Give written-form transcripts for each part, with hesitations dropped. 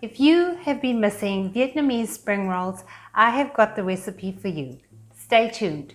If you have been missing Vietnamese spring rolls, I have got the recipe for you. Stay tuned.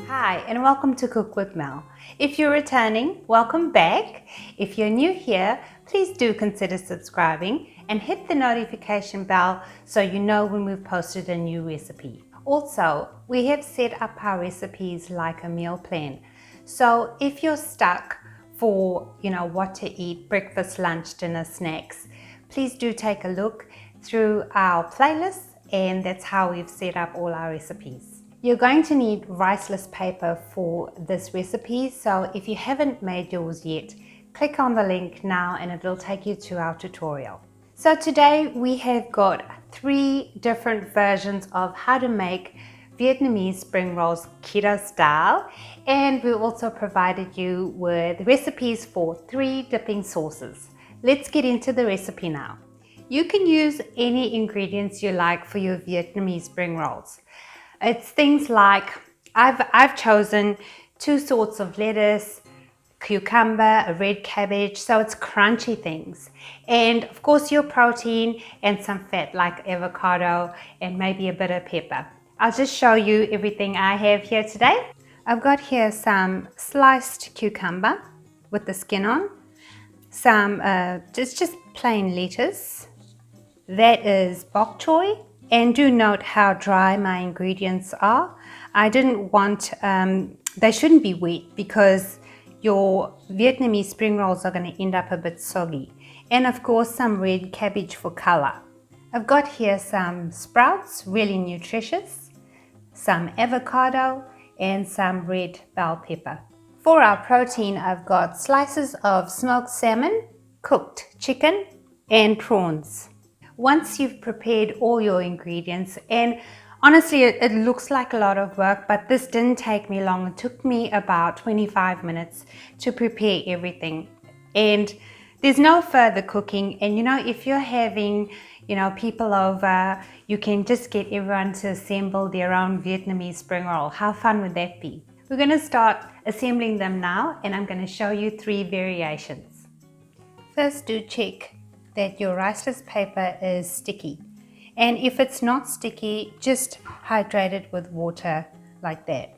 Hi and welcome to Cook with Mel. If you're returning, welcome back. If you're new here, please do consider subscribing and hit the notification bell so you know when we've posted a new recipe. Also, we have set up our recipes like a meal plan. So if you're stuck for, what to eat, breakfast, lunch, dinner, snacks, please do take a look through our playlist, and that's how we've set up all our recipes. You're going to need riceless paper for this recipe, so if you haven't made yours yet, click on the link now and it'll take you to our tutorial. So today we have got 3 different versions of how to make Vietnamese spring rolls keto style, and we also provided you with recipes for 3 dipping sauces. Let's get into the recipe now. You can use any ingredients you like for your Vietnamese spring rolls. It's things like, I've chosen 2 sorts of lettuce, cucumber, a red cabbage, so it's crunchy things. And of course your protein and some fat like avocado and maybe a bit of pepper. I'll just show you everything I have here today. I've got here some sliced cucumber with the skin on, some just plain lettuce, that is bok choy, and do note how dry my ingredients are. I didn't want, they shouldn't be wet because your Vietnamese spring rolls are going to end up a bit soggy. And of course some red cabbage for color. I've got here some sprouts, really nutritious, some avocado and some red bell pepper. For our protein, I've got slices of smoked salmon, cooked chicken and prawns. Once you've prepared all your ingredients, and honestly it looks like a lot of work, but this didn't take me long. It took me about 25 minutes to prepare everything, and there's no further cooking. And if you're having people over, you can just get everyone to assemble their own Vietnamese spring roll. How fun would that be? We're going to start assembling them now, and I'm going to show you 3 variations. First, do check that your riceless paper is sticky, and if it's not sticky, just hydrate it with water like that.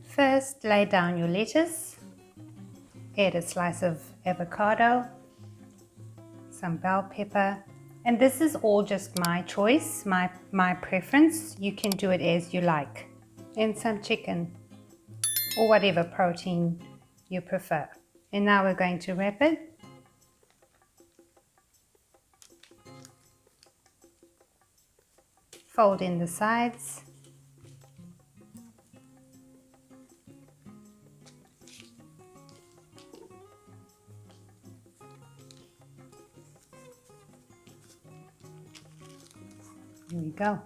First, lay down your lettuce, add a slice of avocado, some bell pepper, and this is all just my choice, my preference. You can do it as you like, and some chicken or whatever protein you prefer. And now we're going to wrap it. Fold in the sides. Here we go.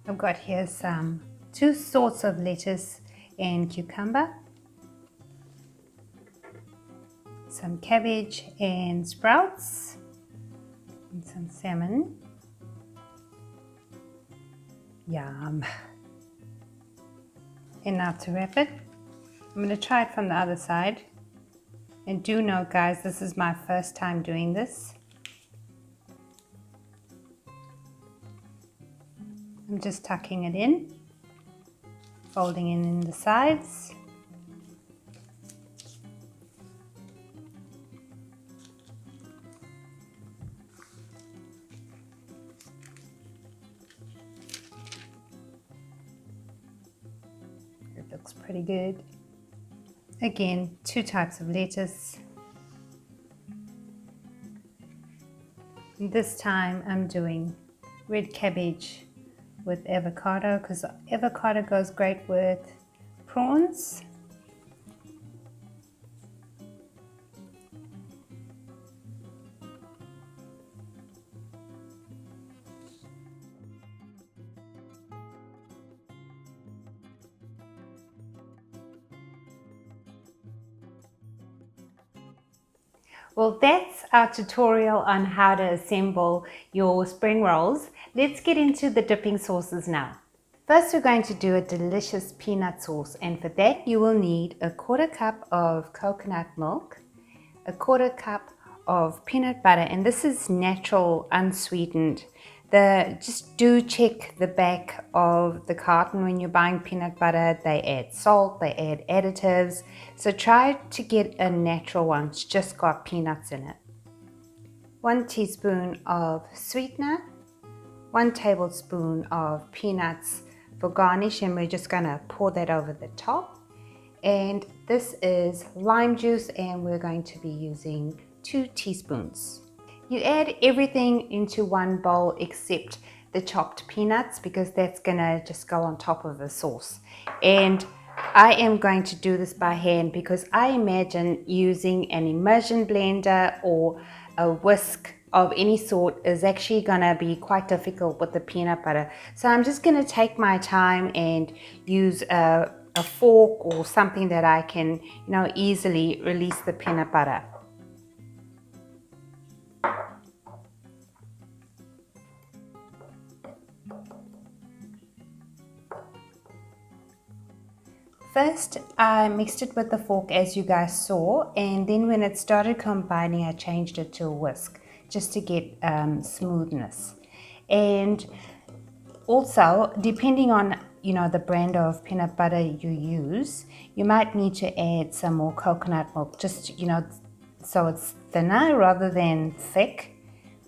I've got here some 2 sorts of lettuce and cucumber, some cabbage and sprouts, and some salmon. Yum. And now to wrap it, I'm going to try it from the other side. And do note, guys, this is my first time doing this. I'm just tucking it in, folding it in the sides. It looks pretty good. Again, 2 types of lettuce. And this time I'm doing red cabbage with avocado, because avocado goes great with prawns. Well, that's our tutorial on how to assemble your spring rolls. Let's get into the dipping sauces now. First, we're going to do a delicious peanut sauce, and for that you will need a 1/4 cup of coconut milk, a 1/4 cup of peanut butter, and this is natural, unsweetened. Just do check the back of the carton when you're buying peanut butter. They add salt, they add additives, so try to get a natural one. It's just got peanuts in it. 1 teaspoon of sweetener, 1 tablespoon of peanuts for garnish, and we're just gonna pour that over the top. And this is lime juice, and we're going to be using 2 teaspoons. You add everything into one bowl except the chopped peanuts, because that's gonna just go on top of the sauce. And I am going to do this by hand because I imagine using an immersion blender or a whisk of any sort is actually gonna be quite difficult with the peanut butter. So I'm just gonna take my time and use a fork or something that I can, easily release the peanut butter. First, I mixed it with the fork as you guys saw, and then when it started combining, I changed it to a whisk just to get smoothness. And also, depending on the brand of peanut butter you use, you might need to add some more coconut milk, just so it's thinner rather than thick,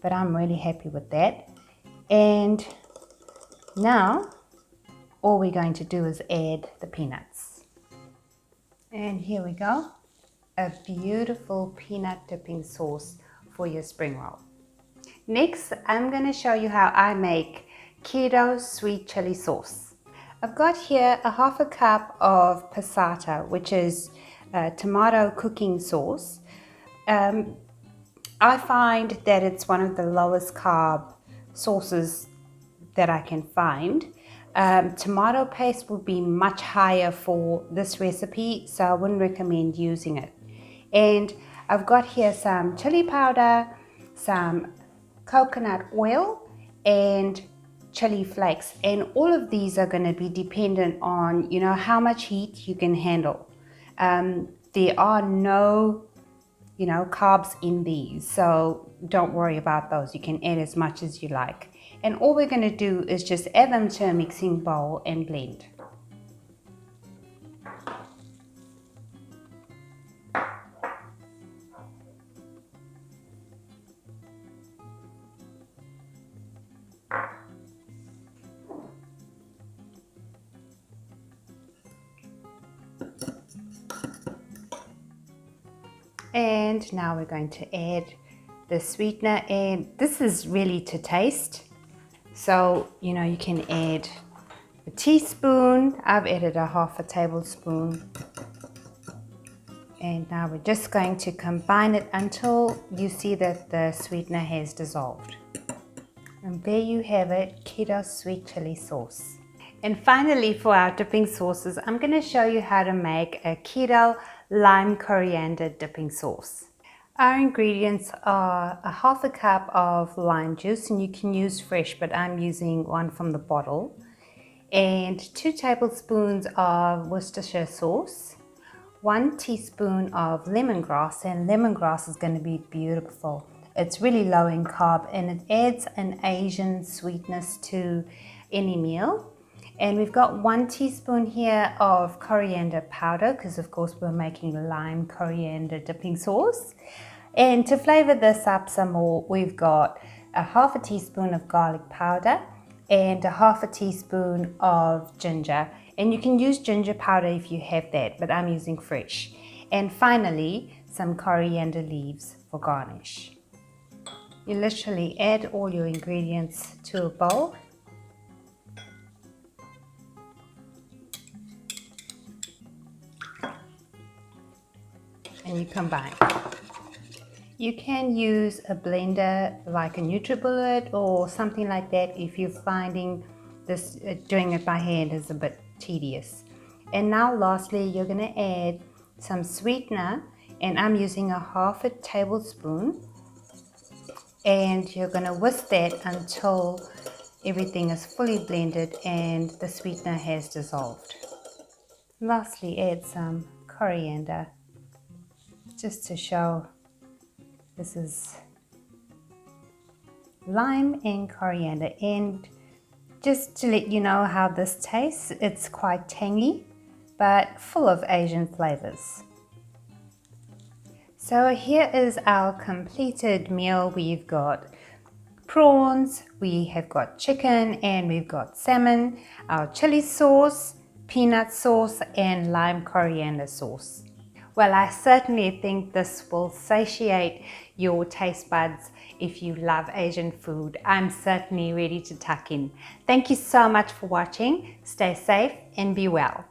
but I'm really happy with that. And now all we're going to do is add the peanuts. And here we go, a beautiful peanut dipping sauce for your spring roll. Next, I'm going to show you how I make keto sweet chili sauce. I've got here a 1/2 cup of passata, which is tomato cooking sauce. I find that it's one of the lowest carb sauces that I can find. Tomato paste would be much higher for this recipe, so I wouldn't recommend using it. And I've got here some chili powder, some coconut oil, and chili flakes, and all of these are going to be dependent on how much heat you can handle. There are no carbs in these, so don't worry about those. You can add as much as you like. And all we're going to do is just add them to a mixing bowl and blend. And now we're going to add the sweetener, and this is really to taste. So, you can add a teaspoon. I've added a 1/2 tablespoon. And now we're just going to combine it until you see that the sweetener has dissolved. And there you have it, keto sweet chili sauce. And finally, for our dipping sauces, I'm going to show you how to make a keto lime coriander dipping sauce. Our ingredients are a 1/2 cup of lime juice, and you can use fresh, but I'm using one from the bottle, and 2 tablespoons of Worcestershire sauce, 1 teaspoon of lemongrass, and lemongrass is going to be beautiful. It's really low in carb, and it adds an Asian sweetness to any meal. And we've got 1 teaspoon here of coriander powder, because of course we're making lime coriander dipping sauce. And to flavor this up some more, we've got a 1/2 teaspoon of garlic powder and a 1/2 teaspoon of ginger. And you can use ginger powder if you have that, but I'm using fresh. And finally, some coriander leaves for garnish. You literally add all your ingredients to a bowl. And you combine. You can use a blender like a NutriBullet or something like that if you're finding this doing it by hand is a bit tedious. And now lastly, you're going to add some sweetener, and I'm using a 1/2 tablespoon, and you're going to whisk that until everything is fully blended and the sweetener has dissolved. Lastly, add some coriander just to show this is lime and coriander, and just to let you know how this tastes. It's quite tangy but full of Asian flavors. So here is our completed meal. We've got prawns, we have got chicken, and we've got salmon, our chili sauce, peanut sauce, and lime coriander sauce. Well, I certainly think this will satiate your taste buds if you love Asian food. I'm certainly ready to tuck in. Thank you so much for watching. Stay safe and be well.